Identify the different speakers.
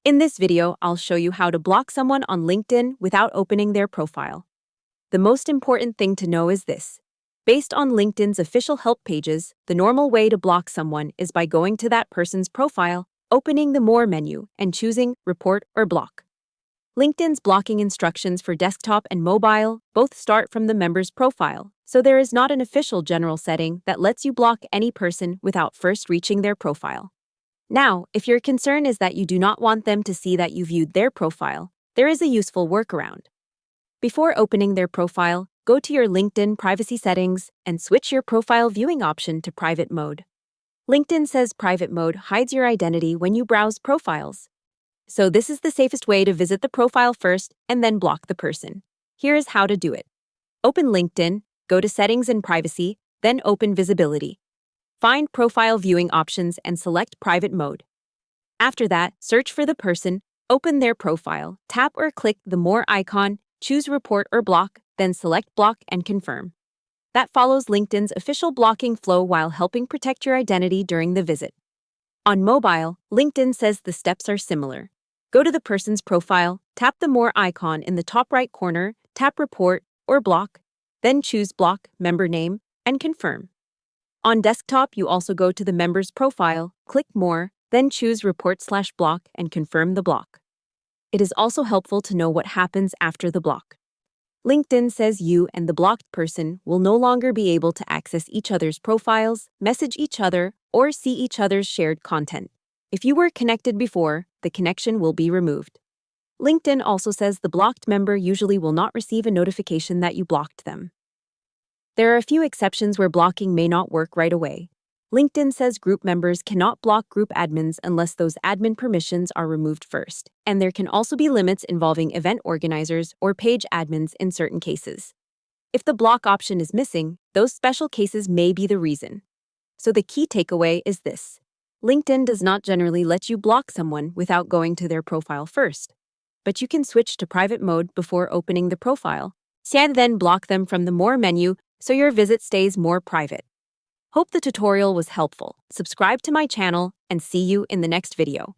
Speaker 1: In this video, I'll show you how to block someone on LinkedIn without opening their profile. The most important thing to know is this. Based on LinkedIn's official help pages, the normal way to block someone is by going to that person's profile, opening the More menu, and choosing Report or Block. LinkedIn's blocking instructions for desktop and mobile both start from the member's profile, so there is not an official general setting that lets you block any person without first reaching their profile. Now, if your concern is that you do not want them to see that you viewed their profile, there is a useful workaround. Before opening their profile, go to your LinkedIn privacy settings and switch your profile viewing option to private mode. LinkedIn says private mode hides your identity when you browse profiles. So this is the safest way to visit the profile first and then block the person. Here is how to do it. Open LinkedIn, go to Settings and Privacy, then open Visibility. Find Profile Viewing options and select Private Mode. After that, search for the person, open their profile, tap or click the More icon, choose Report or Block, then select Block and confirm. That follows LinkedIn's official blocking flow while helping protect your identity during the visit. On mobile, LinkedIn says the steps are similar. Go to the person's profile, tap the More icon in the top right corner, tap Report or Block, then choose Block, member name, and confirm. On desktop, you also go to the member's profile, click More, then choose Report/Block and confirm the block. It is also helpful to know what happens after the block. LinkedIn says you and the blocked person will no longer be able to access each other's profiles, message each other, or see each other's shared content. If you were connected before, the connection will be removed. LinkedIn also says the blocked member usually will not receive a notification that you blocked them. There are a few exceptions where blocking may not work right away. LinkedIn says group members cannot block group admins unless those admin permissions are removed first, and there can also be limits involving event organizers or page admins in certain cases. If the block option is missing, those special cases may be the reason. So the key takeaway is this. LinkedIn does not generally let you block someone without going to their profile first, but you can switch to private mode before opening the profile, and then block them from the More menu so your visit stays more private. Hope the tutorial was helpful. Subscribe to my channel and see you in the next video.